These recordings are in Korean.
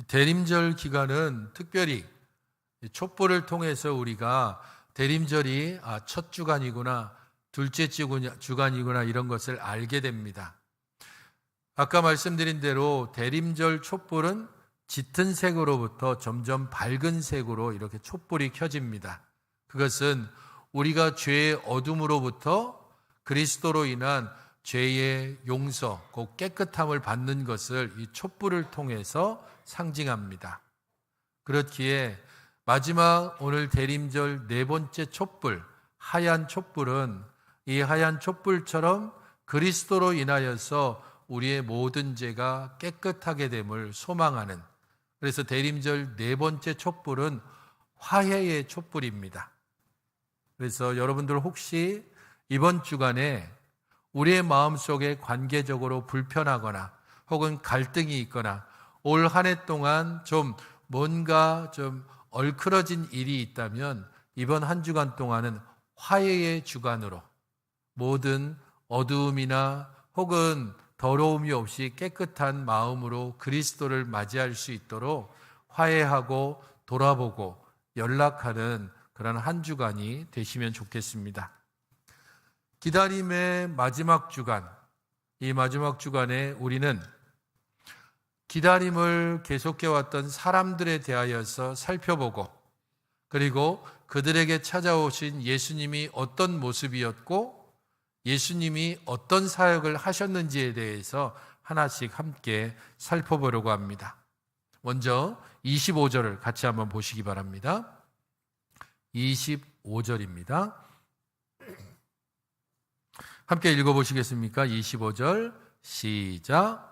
대림절 기간은 특별히 촛불을 통해서 우리가 대림절이 첫 주간이구나, 둘째 주간이구나 이런 것을 알게 됩니다. 아까 말씀드린 대로 대림절 촛불은 짙은 색으로부터 점점 밝은 색으로 이렇게 촛불이 켜집니다. 그것은 우리가 죄의 어둠으로부터 그리스도로 인한 죄의 용서, 곧 깨끗함을 받는 것을 이 촛불을 통해서 상징합니다. 그렇기에 마지막 오늘 대림절 네 번째 촛불, 하얀 촛불은 이 하얀 촛불처럼 그리스도로 인하여서 우리의 모든 죄가 깨끗하게 됨을 소망하는, 그래서 대림절 네 번째 촛불은 화해의 촛불입니다. 그래서 여러분들 혹시 이번 주간에 우리의 마음속에 관계적으로 불편하거나 혹은 갈등이 있거나 올 한 해 동안 뭔가 얼크러진 일이 있다면 이번 한 주간 동안은 화해의 주간으로 모든 어두움이나 혹은 더러움이 없이 깨끗한 마음으로 그리스도를 맞이할 수 있도록 화해하고 돌아보고 연락하는 그런 한 주간이 되시면 좋겠습니다. 기다림의 마지막 주간, 이 마지막 주간에 우리는 기다림을 계속해왔던 사람들에 대하여서 살펴보고, 그리고 그들에게 찾아오신 예수님이 어떤 모습이었고 예수님이 어떤 사역을 하셨는지에 대해서 하나씩 함께 살펴보려고 합니다. 먼저 25절을 같이 한번 보시기 바랍니다. 25절입니다. 함께 읽어보시겠습니까? 25절 시작.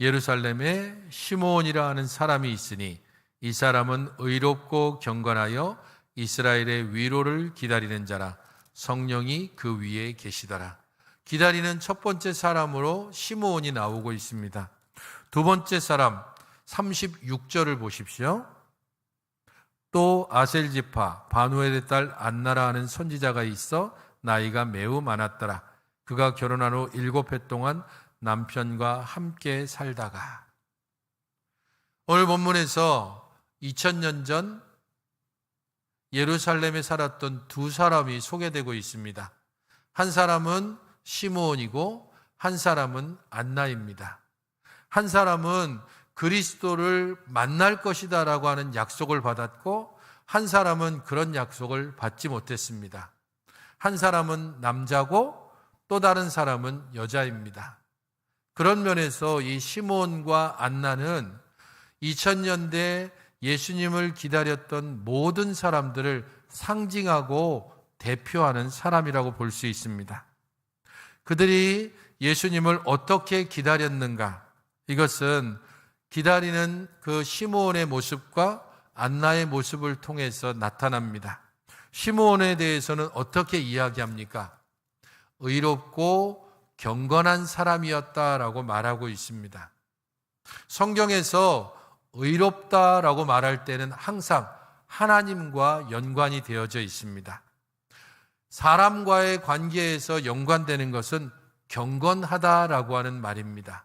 예루살렘에 시므온이라 하는 사람이 있으니 이 사람은 의롭고 경건하여 이스라엘의 위로를 기다리는 자라. 성령이 그 위에 계시더라. 기다리는 첫 번째 사람으로 시므온이 나오고 있습니다. 두 번째 사람 36절을 보십시오. 또 아셀지파 바누엘의 딸 안나라 하는 선지자가 있어 나이가 매우 많았더라. 그가 결혼한 후 7해 동안 남편과 함께 살다가. 오늘 본문에서 2000년 전 예루살렘에 살았던 두 사람이 소개되고 있습니다. 한 사람은 시므온이고 한 사람은 안나입니다. 한 사람은 그리스도를 만날 것이다 라고 하는 약속을 받았고, 한 사람은 그런 약속을 받지 못했습니다. 한 사람은 남자고 또 다른 사람은 여자입니다. 그런 면에서 이 시므온과 안나는 2000년대 예수님을 기다렸던 모든 사람들을 상징하고 대표하는 사람이라고 볼 수 있습니다. 그들이 예수님을 어떻게 기다렸는가? 이것은 기다리는 그 시므온의 모습과 안나의 모습을 통해서 나타납니다. 시므온에 대해서는 어떻게 이야기합니까? 의롭고 경건한 사람이었다라고 말하고 있습니다. 성경에서 의롭다라고 말할 때는 항상 하나님과 연관이 되어져 있습니다. 사람과의 관계에서 연관되는 것은 경건하다라고 하는 말입니다.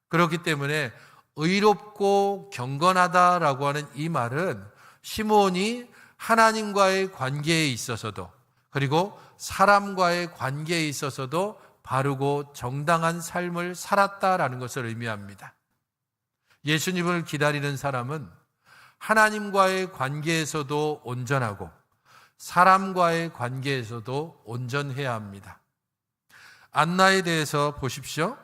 그렇기 때문에 의롭고 경건하다라고 하는 이 말은 시므온이 하나님과의 관계에 있어서도, 그리고 사람과의 관계에 있어서도 바르고 정당한 삶을 살았다라는 것을 의미합니다. 예수님을 기다리는 사람은 하나님과의 관계에서도 온전하고 사람과의 관계에서도 온전해야 합니다. 안나에 대해서 보십시오.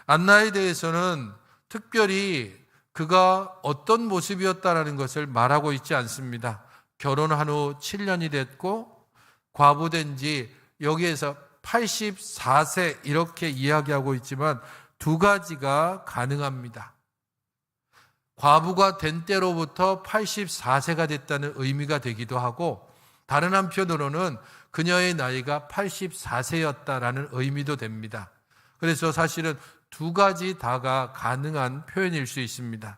안나에 대해서는 특별히 그가 어떤 모습이었다라는 것을 말하고 있지 않습니다. 결혼한 후 7년이 됐고 과부된 지 여기에서 84세 이렇게 이야기하고 있지만 두 가지가 가능합니다. 과부가 된 때로부터 84세가 됐다는 의미가 되기도 하고, 다른 한편으로는 그녀의 나이가 84세였다라는 의미도 됩니다. 그래서 사실은 두 가지 다가 가능한 표현일 수 있습니다.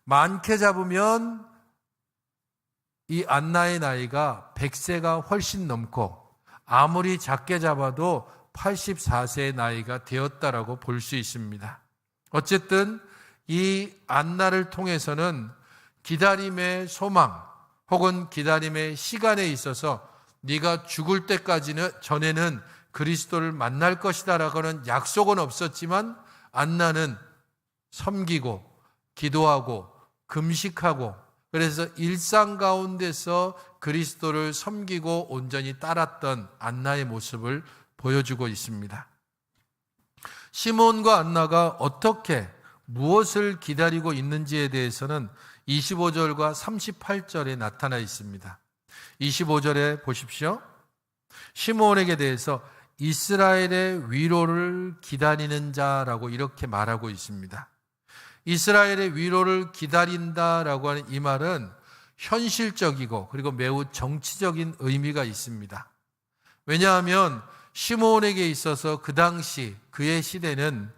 많게 잡으면 이 안나의 나이가 100세가 훨씬 넘고, 아무리 작게 잡아도 84세의 나이가 되었다라고 볼 수 있습니다. 어쨌든 이 안나를 통해서는 기다림의 소망 혹은 기다림의 시간에 있어서 네가 죽을 때까지는 전에는 그리스도를 만날 것이다라고는 약속은 없었지만 안나는 섬기고 기도하고 금식하고 그래서 일상 가운데서 그리스도를 섬기고 온전히 따랐던 안나의 모습을 보여주고 있습니다. 시몬과 안나가 어떻게 무엇을 기다리고 있는지에 대해서는 25절과 38절에 나타나 있습니다. 25절에 보십시오. 시몬에게 대해서 이스라엘의 위로를 기다리는 자라고 이렇게 말하고 있습니다. 이스라엘의 위로를 기다린다라고 하는 이 말은 현실적이고 그리고 매우 정치적인 의미가 있습니다. 왜냐하면 시몬에게 있어서 그 당시 그의 시대는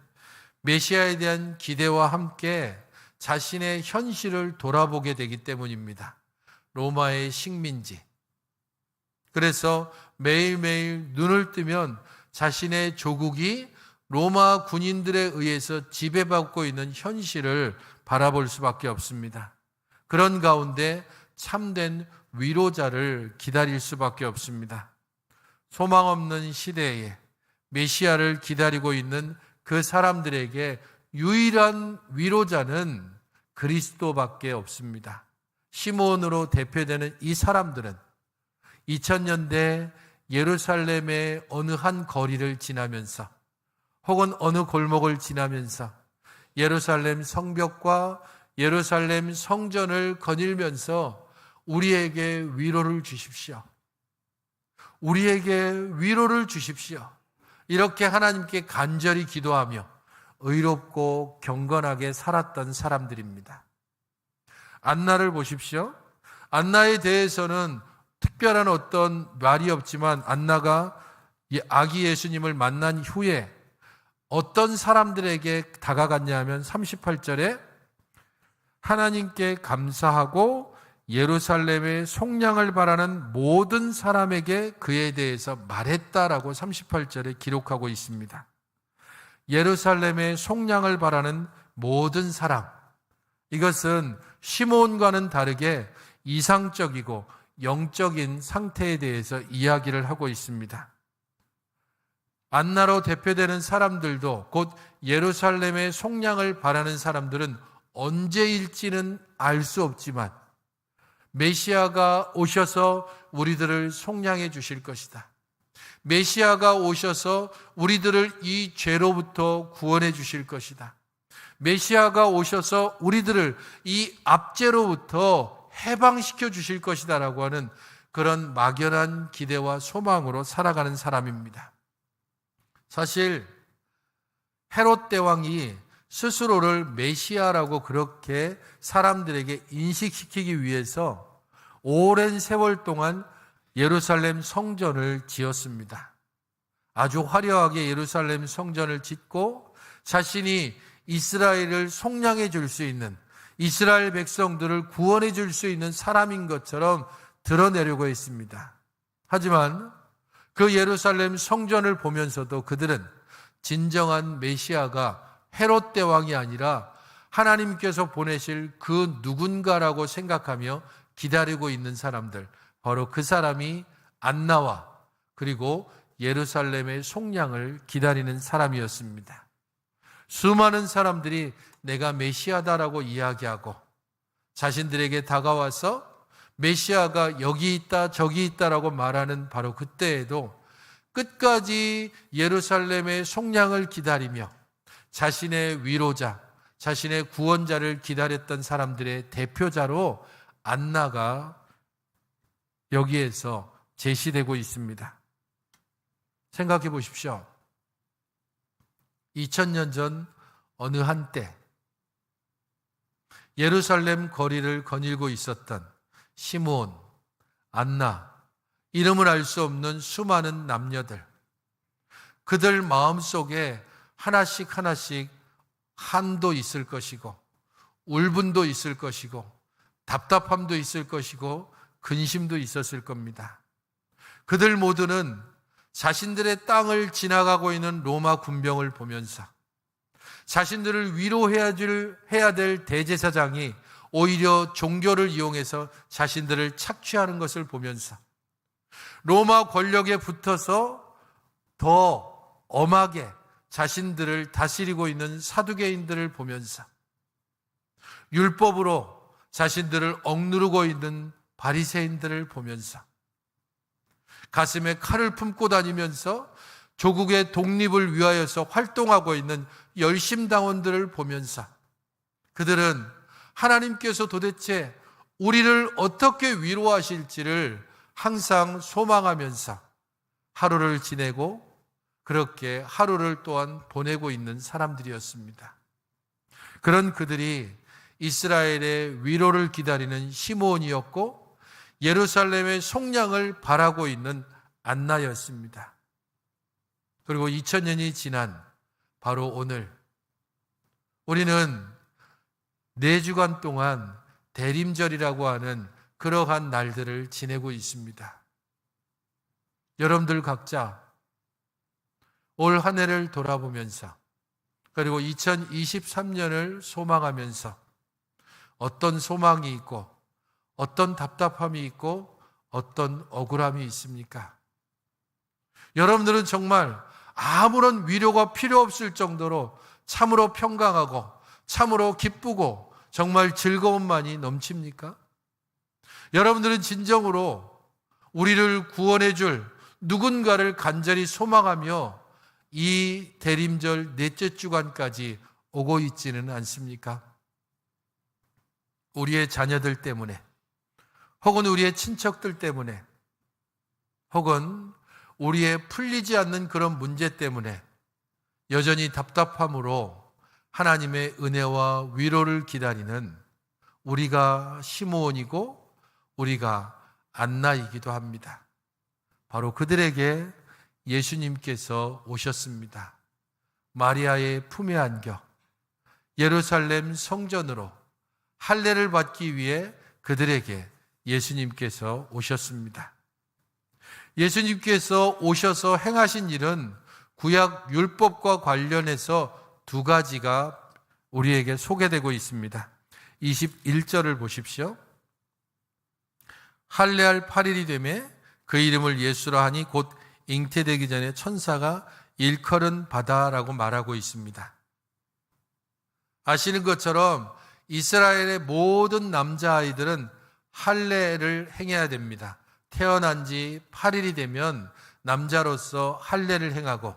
메시아에 대한 기대와 함께 자신의 현실을 돌아보게 되기 때문입니다. 로마의 식민지. 그래서 매일매일 눈을 뜨면 자신의 조국이 로마 군인들에 의해서 지배받고 있는 현실을 바라볼 수밖에 없습니다. 그런 가운데 참된 위로자를 기다릴 수밖에 없습니다. 소망 없는 시대에 메시아를 기다리고 있는 그 사람들에게 유일한 위로자는 그리스도밖에 없습니다. 시몬으로 대표되는 이 사람들은 2000년대 예루살렘의 어느 한 거리를 지나면서 혹은 어느 골목을 지나면서 예루살렘 성벽과 예루살렘 성전을 거닐면서 우리에게 위로를 주십시오. 우리에게 위로를 주십시오. 이렇게 하나님께 간절히 기도하며 의롭고 경건하게 살았던 사람들입니다. 안나를 보십시오. 안나에 대해서는 특별한 어떤 말이 없지만 안나가 아기 예수님을 만난 후에 어떤 사람들에게 다가갔냐 하면 38절에 하나님께 감사하고 예루살렘의 속량을 바라는 모든 사람에게 그에 대해서 말했다라고 38절에 기록하고 있습니다. 예루살렘의 속량을 바라는 모든 사람, 이것은 시몬과는 다르게 이상적이고 영적인 상태에 대해서 이야기를 하고 있습니다. 안나로 대표되는 사람들도 곧 예루살렘의 속량을 바라는 사람들은 언제일지는 알 수 없지만 메시아가 오셔서 우리들을 속량해 주실 것이다. 메시아가 오셔서 우리들을 이 죄로부터 구원해 주실 것이다. 메시아가 오셔서 우리들을 이 압죄로부터 해방시켜 주실 것이다 라고 하는 그런 막연한 기대와 소망으로 살아가는 사람입니다. 사실 헤롯 대왕이 스스로를 메시아라고 그렇게 사람들에게 인식시키기 위해서 오랜 세월 동안 예루살렘 성전을 지었습니다. 아주 화려하게 예루살렘 성전을 짓고 자신이 이스라엘을 속량해 줄 수 있는, 이스라엘 백성들을 구원해 줄 수 있는 사람인 것처럼 드러내려고 했습니다. 하지만 그 예루살렘 성전을 보면서도 그들은 진정한 메시아가 헤롯 대왕이 아니라 하나님께서 보내실 그 누군가라고 생각하며 기다리고 있는 사람들, 바로 그 사람이 안나와 그리고 예루살렘의 속량을 기다리는 사람이었습니다. 수많은 사람들이 내가 메시아다라고 이야기하고 자신들에게 다가와서 메시아가 여기 있다 저기 있다라고 말하는 바로 그때에도 끝까지 예루살렘의 속량을 기다리며 자신의 위로자, 자신의 구원자를 기다렸던 사람들의 대표자로 안나가 여기에서 제시되고 있습니다. 생각해 보십시오. 2000년 전 어느 한때 예루살렘 거리를 거닐고 있었던 시므온, 안나, 이름을 알 수 없는 수많은 남녀들, 그들 마음속에 하나씩 한도 있을 것이고 울분도 있을 것이고 답답함도 있을 것이고 근심도 있었을 겁니다. 그들 모두는 자신들의 땅을 지나가고 있는 로마 군병을 보면서 자신들을 해야 될 대제사장이 오히려 종교를 이용해서 자신들을 착취하는 것을 보면서, 로마 권력에 붙어서 더 엄하게 자신들을 다스리고 있는 사두개인들을 보면서, 율법으로 자신들을 억누르고 있는 바리새인들을 보면서, 가슴에 칼을 품고 다니면서 조국의 독립을 위하여서 활동하고 있는 열심당원들을 보면서, 그들은 하나님께서 도대체 우리를 어떻게 위로하실지를 항상 소망하면서 하루를 지내고 그렇게 하루를 또한 보내고 있는 사람들이었습니다. 그런 그들이 이스라엘의 위로를 기다리는 시므온이었고 예루살렘의 속량을 바라고 있는 안나였습니다. 그리고 2000년이 지난 바로 오늘, 우리는 4주간 동안 대림절이라고 하는 그러한 날들을 지내고 있습니다. 여러분들 각자 올 한 해를 돌아보면서, 그리고 2023년을 소망하면서 어떤 소망이 있고 어떤 답답함이 있고 어떤 억울함이 있습니까? 여러분들은 정말 아무런 위로가 필요 없을 정도로 참으로 평강하고 참으로 기쁘고 정말 즐거움만이 넘칩니까? 여러분들은 진정으로 우리를 구원해 줄 누군가를 간절히 소망하며 이 대림절 넷째 주간까지 오고 있지는 않습니까? 우리의 자녀들 때문에, 혹은 우리의 친척들 때문에, 혹은 우리의 풀리지 않는 그런 문제 때문에 여전히 답답함으로 하나님의 은혜와 위로를 기다리는 우리가 시므온이고 우리가 안나이기도 합니다. 바로 그들에게 예수님께서 오셨습니다. 마리아의 품에 안겨 예루살렘 성전으로 할례를 받기 위해 그들에게 예수님께서 오셨습니다. 예수님께서 오셔서 행하신 일은 구약 율법과 관련해서 2가지가 우리에게 소개되고 있습니다. 21절을 보십시오. 할례할 8일이 되매 그 이름을 예수라 하니 곧 잉태되기 전에 천사가 일컬은 바다라고 말하고 있습니다. 아시는 것처럼 이스라엘의 모든 남자아이들은 할례를 행해야 됩니다. 태어난 지 8일이 되면 남자로서 할례를 행하고,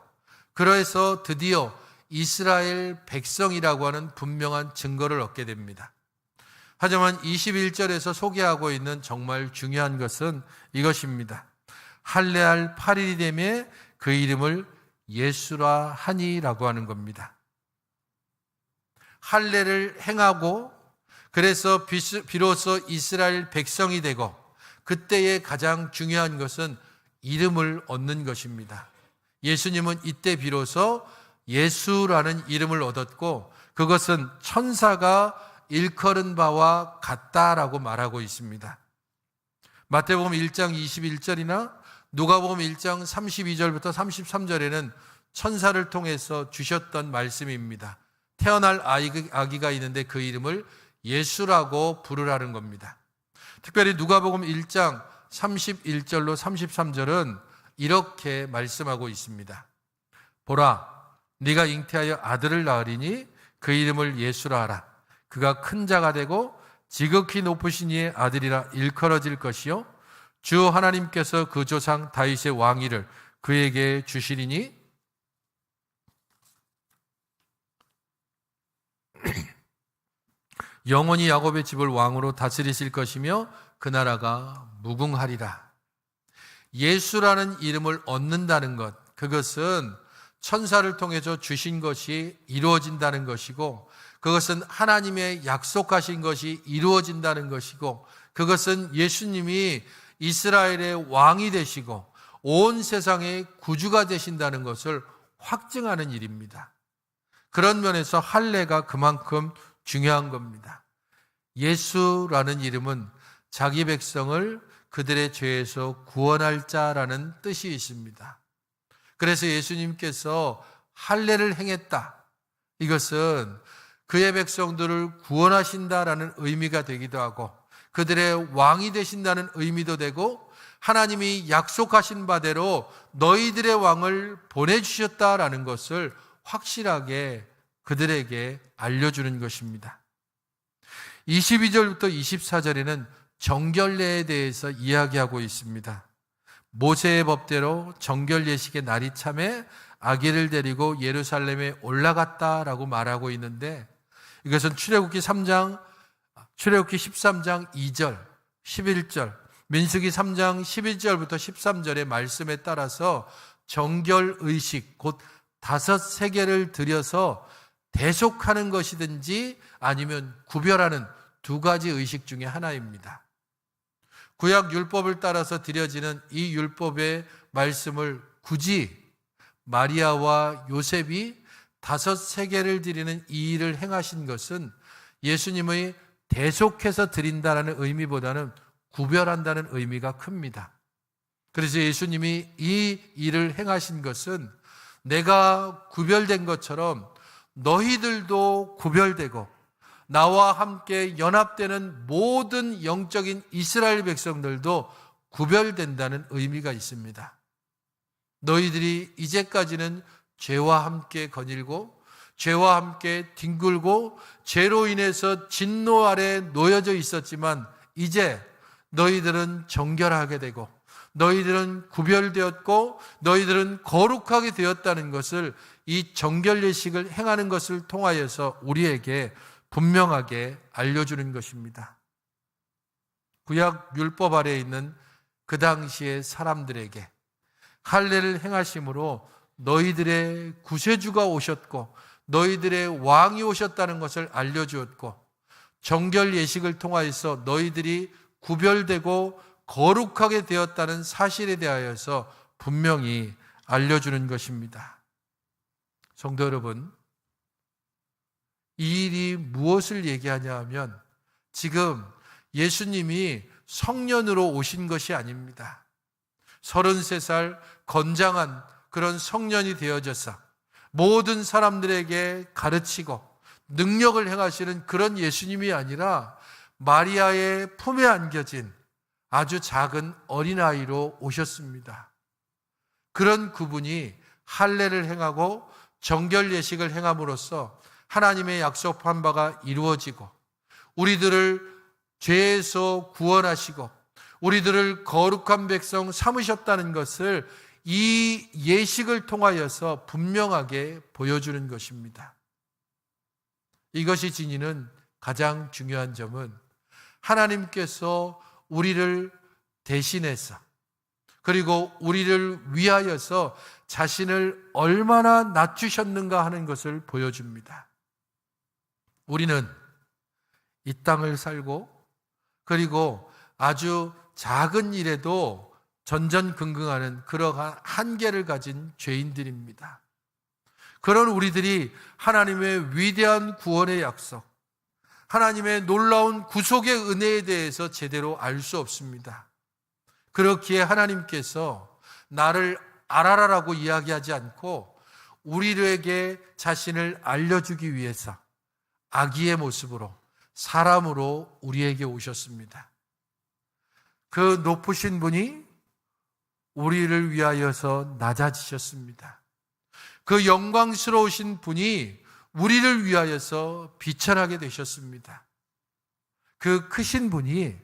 그래서 드디어 이스라엘 백성이라고 하는 분명한 증거를 얻게 됩니다. 하지만 21절에서 소개하고 있는 정말 중요한 것은 이것입니다. 할례할 8일이 되매 그 이름을 예수라 하니라고 하는 겁니다. 할례를 행하고 그래서 비로소 이스라엘 백성이 되고, 그때의 가장 중요한 것은 이름을 얻는 것입니다. 예수님은 이때 비로소 예수라는 이름을 얻었고, 그것은 천사가 일컬은 바와 같다라고 말하고 있습니다. 마태복음 1장 21절이나 누가복음 1장 32절부터 33절에는 천사를 통해서 주셨던 말씀입니다. 태어날 아기가 있는데 그 이름을 예수라고 부르라는 겁니다. 특별히 누가복음 1장 31절로 33절은 이렇게 말씀하고 있습니다. 보라, 네가 잉태하여 아들을 낳으리니 그 이름을 예수라 하라. 그가 큰 자가 되고 지극히 높으신 이의 아들이라 일컬어질 것이요 주 하나님께서 그 조상 다윗의 왕위를 그에게 주시리니 영원히 야곱의 집을 왕으로 다스리실 것이며 그 나라가 무궁하리라. 예수라는 이름을 얻는다는 것, 그것은 천사를 통해서 주신 것이 이루어진다는 것이고, 그것은 하나님의 약속하신 것이 이루어진다는 것이고, 그것은 예수님이 이스라엘의 왕이 되시고 온 세상의 구주가 되신다는 것을 확증하는 일입니다. 그런 면에서 할례가 그만큼 중요한 겁니다. 예수라는 이름은 자기 백성을 그들의 죄에서 구원할 자라는 뜻이 있습니다. 그래서 예수님께서 할례를 행했다, 이것은 그의 백성들을 구원하신다라는 의미가 되기도 하고 그들의 왕이 되신다는 의미도 되고 하나님이 약속하신 바대로 너희들의 왕을 보내주셨다라는 것을 확실하게 그들에게 알려주는 것입니다. 22절부터 24절에는 정결례에 대해서 이야기하고 있습니다. 모세의 법대로 정결 예식의 날이 참에 아기를 데리고 예루살렘에 올라갔다라고 말하고 있는데 이것은 출애굽기 13장 2절, 11절, 민수기 3장 11절부터 13절의 말씀에 따라서 정결 의식, 곧 5세계를 들여서 대속하는 것이든지 아니면 구별하는 두 가지 의식 중에 하나입니다. 구약 율법을 따라서 드려지는 이 율법의 말씀을 굳이 마리아와 요셉이 5세계를 드리는 이 일을 행하신 것은 예수님의 대속해서 드린다는 의미보다는 구별한다는 의미가 큽니다. 그래서 예수님이 이 일을 행하신 것은 내가 구별된 것처럼 너희들도 구별되고 나와 함께 연합되는 모든 영적인 이스라엘 백성들도 구별된다는 의미가 있습니다. 너희들이 이제까지는 죄와 함께 거닐고 죄와 함께 뒹굴고 죄로 인해서 진노 아래 놓여져 있었지만 이제 너희들은 정결하게 되고 너희들은 구별되었고 너희들은 거룩하게 되었다는 것을 이 정결 예식을 행하는 것을 통하여서 우리에게 분명하게 알려주는 것입니다. 구약 율법 아래에 있는 그 당시의 사람들에게 할례를 행하심으로 너희들의 구세주가 오셨고 너희들의 왕이 오셨다는 것을 알려주었고 정결 예식을 통하여서 너희들이 구별되고 거룩하게 되었다는 사실에 대하여서 분명히 알려주는 것입니다. 성도 여러분, 이 일이 무엇을 얘기하냐 하면 지금 예수님이 성년으로 오신 것이 아닙니다. 33살 건장한 그런 성년이 되어져서 모든 사람들에게 가르치고 능력을 행하시는 그런 예수님이 아니라 마리아의 품에 안겨진 아주 작은 어린아이로 오셨습니다. 그런 그분이 할례를 행하고 정결 예식을 행함으로써 하나님의 약속한 바가 이루어지고 우리들을 죄에서 구원하시고 우리들을 거룩한 백성 삼으셨다는 것을 이 예식을 통하여서 분명하게 보여주는 것입니다. 이것이 지니는 가장 중요한 점은 하나님께서 우리를 대신해서 그리고 우리를 위하여서 자신을 얼마나 낮추셨는가 하는 것을 보여줍니다. 우리는 이 땅을 살고 그리고 아주 작은 일에도 전전긍긍하는 그러한 한계를 가진 죄인들입니다. 그런 우리들이 하나님의 위대한 구원의 약속, 하나님의 놀라운 구속의 은혜에 대해서 제대로 알 수 없습니다. 그렇기에 하나님께서 나를 알아라라고 이야기하지 않고 우리에게 자신을 알려주기 위해서 아기의 모습으로 사람으로 우리에게 오셨습니다. 그 높으신 분이 우리를 위하여서 낮아지셨습니다. 그 영광스러우신 분이 우리를 위하여서 비천하게 되셨습니다. 그 크신 분이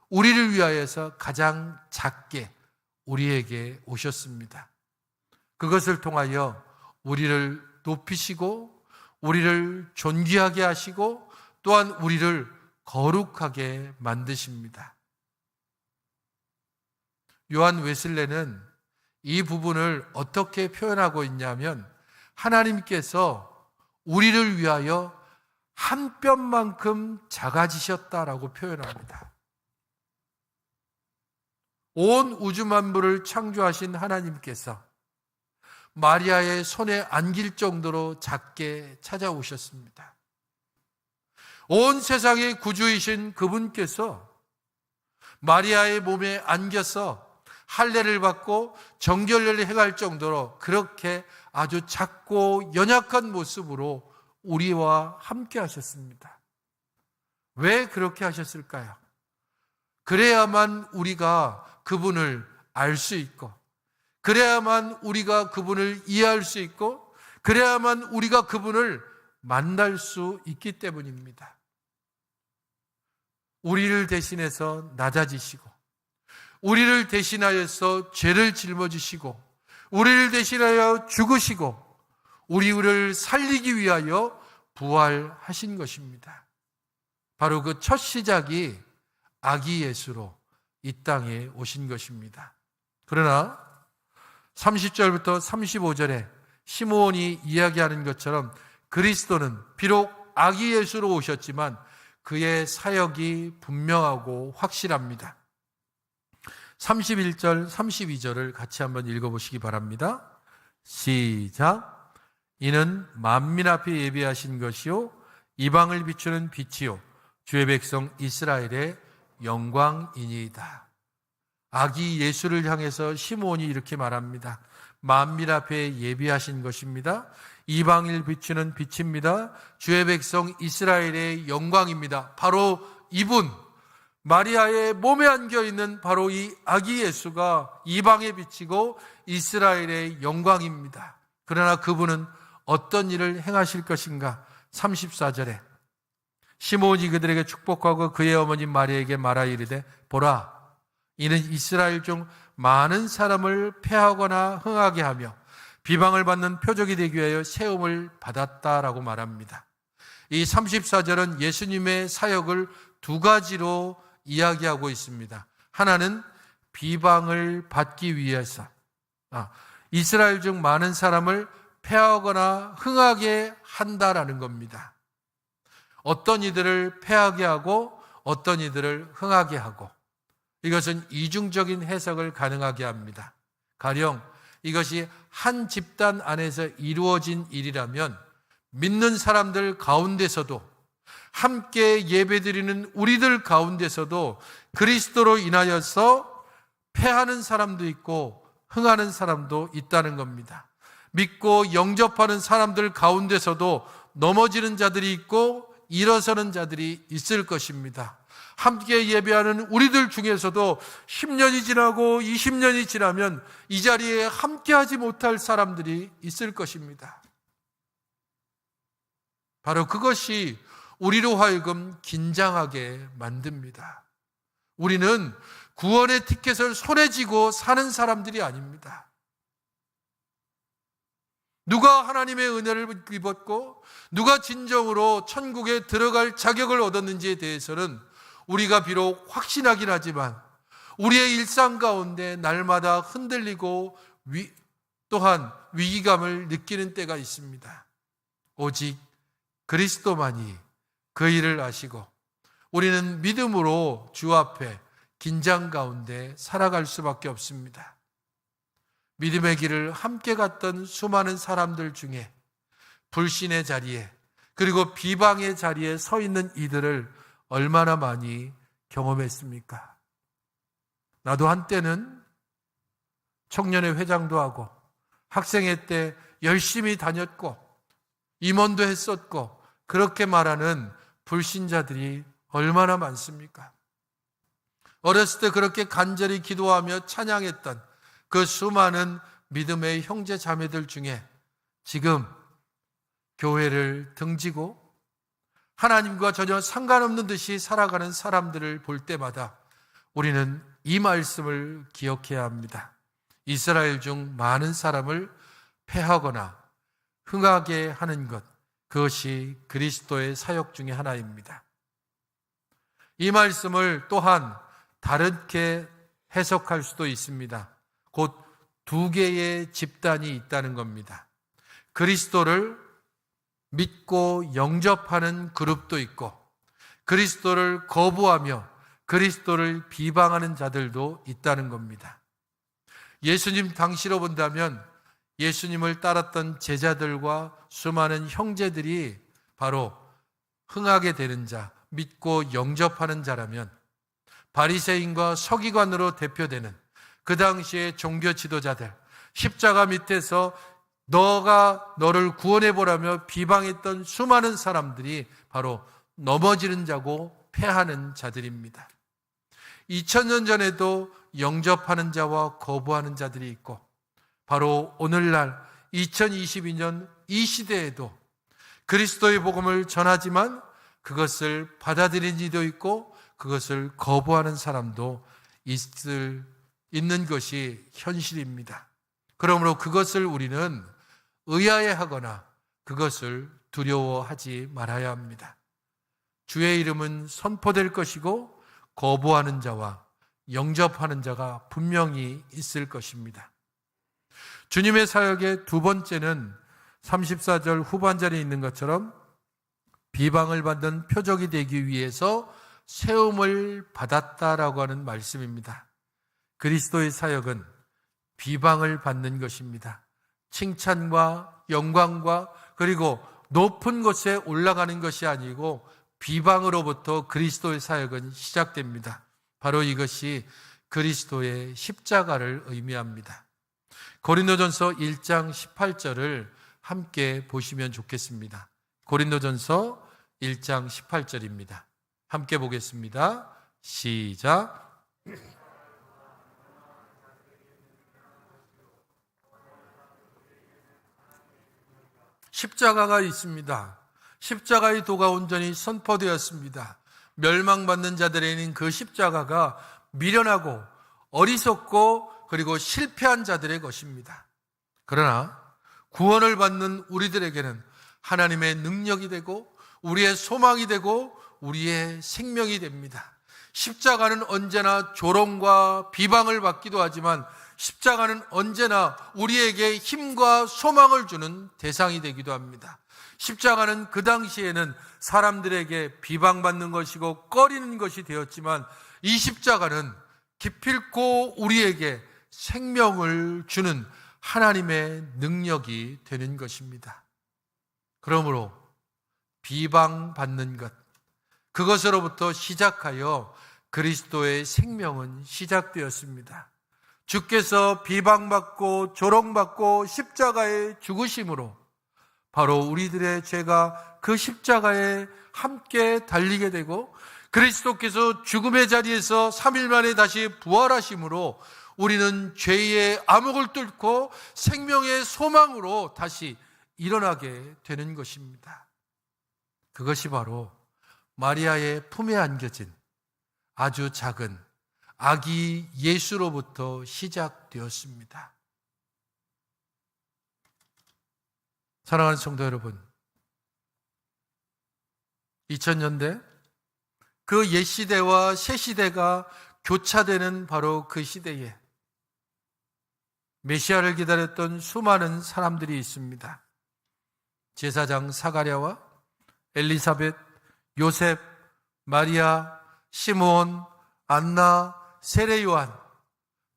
우리를 위하여서 가장 작게 우리에게 오셨습니다. 그것을 통하여 우리를 높이시고 우리를 존귀하게 하시고 또한 우리를 거룩하게 만드십니다. 요한 웨슬레는 이 부분을 어떻게 표현하고 있냐면 하나님께서 우리를 위하여 한 뼘만큼 작아지셨다라고 표현합니다. 온 우주 만물을 창조하신 하나님께서 마리아의 손에 안길 정도로 작게 찾아오셨습니다. 온 세상의 구주이신 그분께서 마리아의 몸에 안겨서 할례를 받고 정결례를 행할 정도로 그렇게 아주 작고 연약한 모습으로 우리와 함께 하셨습니다. 왜 그렇게 하셨을까요? 그래야만 우리가 그분을 알 수 있고, 그래야만 우리가 그분을 이해할 수 있고, 그래야만 우리가 그분을 만날 수 있기 때문입니다. 우리를 대신해서 낮아지시고, 우리를 대신하여서 죄를 짊어지시고, 우리를 대신하여 죽으시고, 우리를 살리기 위하여 부활하신 것입니다. 바로 그 첫 시작이 아기 예수로 이 땅에 오신 것입니다. 그러나 30절부터 35절에 시므온이 이야기하는 것처럼 그리스도는 비록 아기 예수로 오셨지만 그의 사역이 분명하고 확실합니다. 31절, 32절을 같이 한번 읽어보시기 바랍니다. 시작. 이는 만민 앞에 예비하신 것이요 이방을 비추는 빛이요 주의 백성 이스라엘의 영광이니이다. 아기 예수를 향해서 시므온이 이렇게 말합니다. 만민 앞에 예비하신 것입니다. 이방을 비추는 빛입니다. 주의 백성 이스라엘의 영광입니다. 바로 이분, 마리아의 몸에 안겨있는 바로 이 아기 예수가 이방에 비치고 이스라엘의 영광입니다. 그러나 그분은 어떤 일을 행하실 것인가? 34절에 시므온이 그들에게 축복하고 그의 어머니 마리아에게 말하 이르되 보라, 이는 이스라엘 중 많은 사람을 패하거나 흥하게 하며 비방을 받는 표적이 되기 위하여 세움을 받았다라고 말합니다. 이 34절은 예수님의 사역을 두 가지로 이야기하고 있습니다. 하나는 비방을 받기 위해서 이스라엘 중 많은 사람을 패하거나 흥하게 한다라는 겁니다. 어떤 이들을 패하게 하고 어떤 이들을 흥하게 하고, 이것은 이중적인 해석을 가능하게 합니다. 가령 이것이 한 집단 안에서 이루어진 일이라면 믿는 사람들 가운데서도, 함께 예배드리는 우리들 가운데서도 그리스도로 인하여서 패하는 사람도 있고 흥하는 사람도 있다는 겁니다. 믿고 영접하는 사람들 가운데서도 넘어지는 자들이 있고 일어서는 자들이 있을 것입니다. 함께 예배하는 우리들 중에서도 10년이 지나고 20년이 지나면 이 자리에 함께하지 못할 사람들이 있을 것입니다. 바로 그것이 우리로 하여금 긴장하게 만듭니다. 우리는 구원의 티켓을 손에 쥐고 사는 사람들이 아닙니다. 누가 하나님의 은혜를 입었고 누가 진정으로 천국에 들어갈 자격을 얻었는지에 대해서는 우리가 비록 확신하긴 하지만 우리의 일상 가운데 날마다 흔들리고 또한 위기감을 느끼는 때가 있습니다. 오직 그리스도만이 그 일을 아시고 우리는 믿음으로 주 앞에 긴장 가운데 살아갈 수밖에 없습니다. 믿음의 길을 함께 갔던 수많은 사람들 중에 불신의 자리에 그리고 비방의 자리에 서 있는 이들을 얼마나 많이 경험했습니까? 나도 한때는 청년회 회장도 하고 학생회 때 열심히 다녔고 임원도 했었고 그렇게 말하는 불신자들이 얼마나 많습니까? 어렸을 때 그렇게 간절히 기도하며 찬양했던 그 수많은 믿음의 형제 자매들 중에 지금 교회를 등지고 하나님과 전혀 상관없는 듯이 살아가는 사람들을 볼 때마다 우리는 이 말씀을 기억해야 합니다. 이스라엘 중 많은 사람을 패하거나 흥하게 하는 것, 그것이 그리스도의 사역 중에 하나입니다. 이 말씀을 또한 다르게 해석할 수도 있습니다. 곧 두 개의 집단이 있다는 겁니다. 그리스도를 믿고 영접하는 그룹도 있고 그리스도를 거부하며 그리스도를 비방하는 자들도 있다는 겁니다. 예수님 당시로 본다면 예수님을 따랐던 제자들과 수많은 형제들이 바로 흥하게 되는 자, 믿고 영접하는 자라면 바리새인과 서기관으로 대표되는 그 당시의 종교 지도자들, 십자가 밑에서 너가 너를 구원해보라며 비방했던 수많은 사람들이 바로 넘어지는 자고 패하는 자들입니다. 2000년 전에도 영접하는 자와 거부하는 자들이 있고, 바로 오늘날 2022년 이 시대에도 그리스도의 복음을 전하지만 그것을 받아들인 이도 있고 그것을 거부하는 사람도 있는 것이 현실입니다. 그러므로 그것을 우리는 의아해하거나 그것을 두려워하지 말아야 합니다. 주의 이름은 선포될 것이고 거부하는 자와 영접하는 자가 분명히 있을 것입니다. 주님의 사역의 두 번째는 34절 후반절에 있는 것처럼 비방을 받는 표적이 되기 위해서 세움을 받았다라고 하는 말씀입니다. 그리스도의 사역은 비방을 받는 것입니다. 칭찬과 영광과 그리고 높은 곳에 올라가는 것이 아니고 비방으로부터 그리스도의 사역은 시작됩니다. 바로 이것이 그리스도의 십자가를 의미합니다. 고린도전서 1장 18절을 함께 보시면 좋겠습니다. 고린도전서 1장 18절입니다. 함께 보겠습니다. 시작. 십자가가 있습니다. 십자가의 도가 온전히 선포되었습니다. 멸망받는 자들에게는 그 십자가가 미련하고 어리석고 그리고 실패한 자들의 것입니다. 그러나 구원을 받는 우리들에게는 하나님의 능력이 되고 우리의 소망이 되고 우리의 생명이 됩니다. 십자가는 언제나 조롱과 비방을 받기도 하지만 십자가는 언제나 우리에게 힘과 소망을 주는 대상이 되기도 합니다. 십자가는 그 당시에는 사람들에게 비방받는 것이고 꺼리는 것이 되었지만 이 십자가는 기필코 우리에게 생명을 주는 하나님의 능력이 되는 것입니다. 그러므로 비방받는 것, 그것으로부터 시작하여 그리스도의 생명은 시작되었습니다. 주께서 비방받고 조롱받고 십자가에 죽으심으로 바로 우리들의 죄가 그 십자가에 함께 달리게 되고 그리스도께서 죽음의 자리에서 3일 만에 다시 부활하심으로 우리는 죄의 암흑을 뚫고 생명의 소망으로 다시 일어나게 되는 것입니다. 그것이 바로 마리아의 품에 안겨진 아주 작은 아기 예수로부터 시작되었습니다. 사랑하는 성도 여러분, 2000년대 그 옛 시대와 새 시대가 교차되는 바로 그 시대에 메시아를 기다렸던 수많은 사람들이 있습니다. 제사장 사가랴와 엘리사벳, 요셉, 마리아, 시므온, 안나, 세례 요한,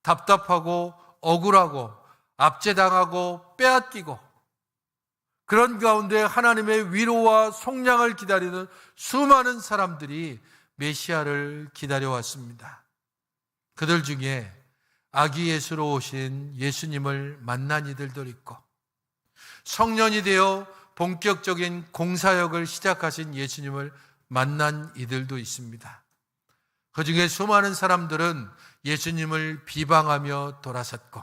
답답하고 억울하고 압제당하고 빼앗기고 그런 가운데 하나님의 위로와 속량을 기다리는 수많은 사람들이 메시아를 기다려왔습니다. 그들 중에 아기 예수로 오신 예수님을 만난 이들도 있고 성년이 되어 본격적인 공사역을 시작하신 예수님을 만난 이들도 있습니다. 그 중에 수많은 사람들은 예수님을 비방하며 돌아섰고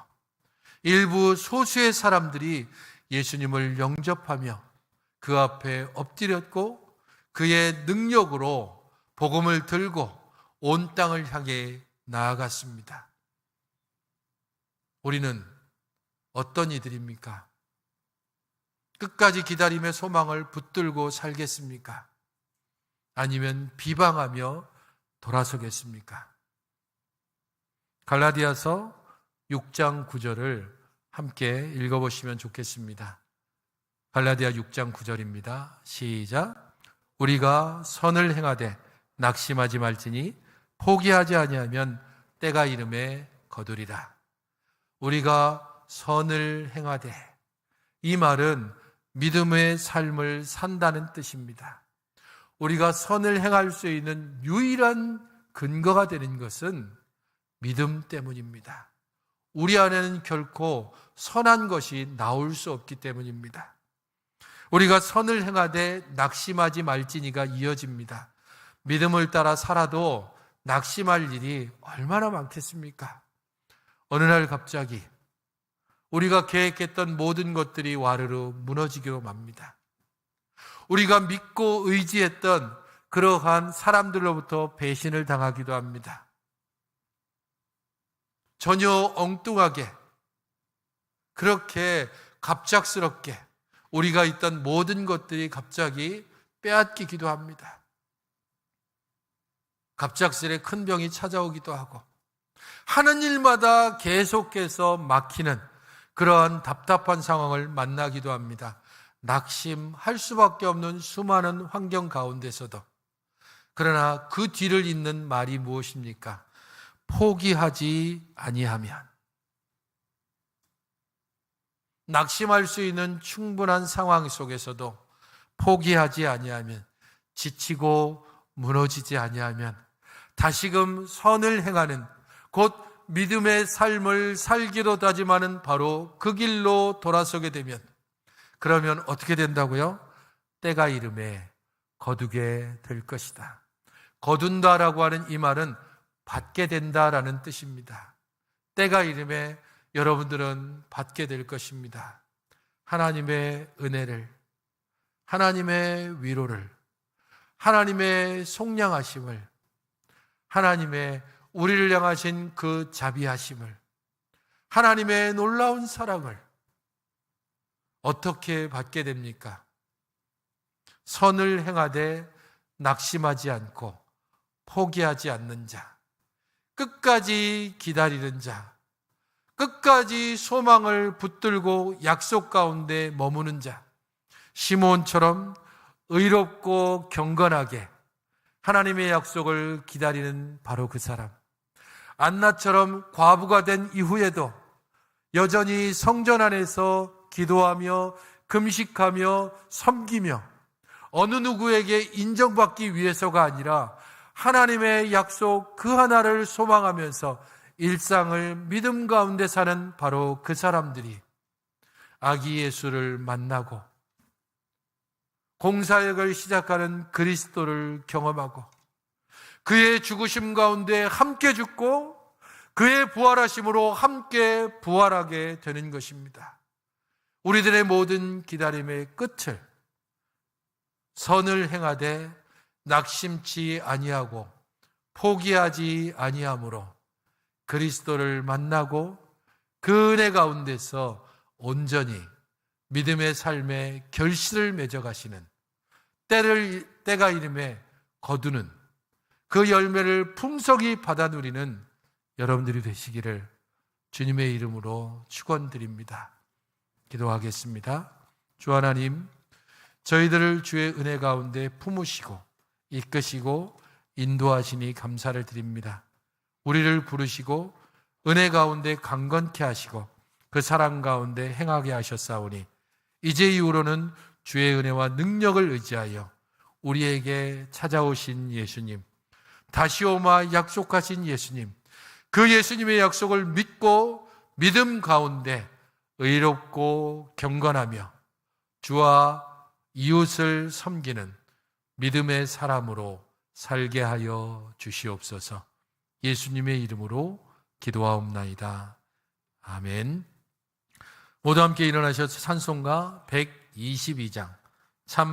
일부 소수의 사람들이 예수님을 영접하며 그 앞에 엎드렸고 그의 능력으로 복음을 들고 온 땅을 향해 나아갔습니다. 우리는 어떤 이들입니까? 끝까지 기다림의 소망을 붙들고 살겠습니까? 아니면 비방하며 돌아서겠습니까? 갈라디아서 6장 9절을 함께 읽어보시면 좋겠습니다. 갈라디아 6장 9절입니다. 시작. 우리가 선을 행하되 낙심하지 말지니 포기하지 아니하면 때가 이름에 거두리라. 우리가 선을 행하되, 이 말은 믿음의 삶을 산다는 뜻입니다. 우리가 선을 행할 수 있는 유일한 근거가 되는 것은 믿음 때문입니다. 우리 안에는 결코 선한 것이 나올 수 없기 때문입니다. 우리가 선을 행하되 낙심하지 말지니가 이어집니다. 믿음을 따라 살아도 낙심할 일이 얼마나 많겠습니까? 어느 날 갑자기 우리가 계획했던 모든 것들이 와르르 무너지기로 맙니다. 우리가 믿고 의지했던 그러한 사람들로부터 배신을 당하기도 합니다. 전혀 엉뚱하게 그렇게 갑작스럽게 우리가 있던 모든 것들이 갑자기 빼앗기기도 합니다. 갑작스레 큰 병이 찾아오기도 하고 하는 일마다 계속해서 막히는 그러한 답답한 상황을 만나기도 합니다. 낙심할 수밖에 없는 수많은 환경 가운데서도. 그러나 그 뒤를 잇는 말이 무엇입니까? 포기하지 아니하면. 낙심할 수 있는 충분한 상황 속에서도 포기하지 아니하면, 지치고 무너지지 아니하면 다시금 선을 행하는, 곧 믿음의 삶을 살기로 다짐하는 바로 그 길로 돌아서게 되면, 그러면 어떻게 된다고요? 때가 이름에 거두게 될 것이다. 거둔다라고 하는 이 말은 받게 된다라는 뜻입니다. 때가 이름에 여러분들은 받게 될 것입니다. 하나님의 은혜를, 하나님의 위로를, 하나님의 속량하심을, 하나님의 우리를 향하신 그 자비하심을, 하나님의 놀라운 사랑을 어떻게 받게 됩니까? 선을 행하되 낙심하지 않고 포기하지 않는 자, 끝까지 기다리는 자, 끝까지 소망을 붙들고 약속 가운데 머무는 자, 시몬처럼 의롭고 경건하게 하나님의 약속을 기다리는 바로 그 사람, 안나처럼 과부가 된 이후에도 여전히 성전 안에서 기도하며 금식하며 섬기며 어느 누구에게 인정받기 위해서가 아니라 하나님의 약속 그 하나를 소망하면서 일상을 믿음 가운데 사는 바로 그 사람들이 아기 예수를 만나고 공사역을 시작하는 그리스도를 경험하고 그의 죽으심 가운데 함께 죽고 그의 부활하심으로 함께 부활하게 되는 것입니다. 우리들의 모든 기다림의 끝을 선을 행하되 낙심치 아니하고 포기하지 아니함으로 그리스도를 만나고 그 은혜 가운데서 온전히 믿음의 삶에 결실을 맺어가시는, 때가 이름에 거두는 그 열매를 풍성히 받아 누리는 여러분들이 되시기를 주님의 이름으로 축원드립니다. 기도하겠습니다. 주 하나님, 저희들을 주의 은혜 가운데 품으시고 이끄시고 인도하시니 감사를 드립니다. 우리를 부르시고 은혜 가운데 강건케 하시고 그 사랑 가운데 행하게 하셨사오니 이제 이후로는 주의 은혜와 능력을 의지하여 우리에게 찾아오신 예수님, 다시 오마 약속하신 예수님, 그 예수님의 약속을 믿고 믿음 가운데 의롭고 경건하며 주와 이웃을 섬기는 믿음의 사람으로 살게 하여 주시옵소서. 예수님의 이름으로 기도하옵나이다. 아멘. 모두 함께 일어나셔서 찬송가 122장 참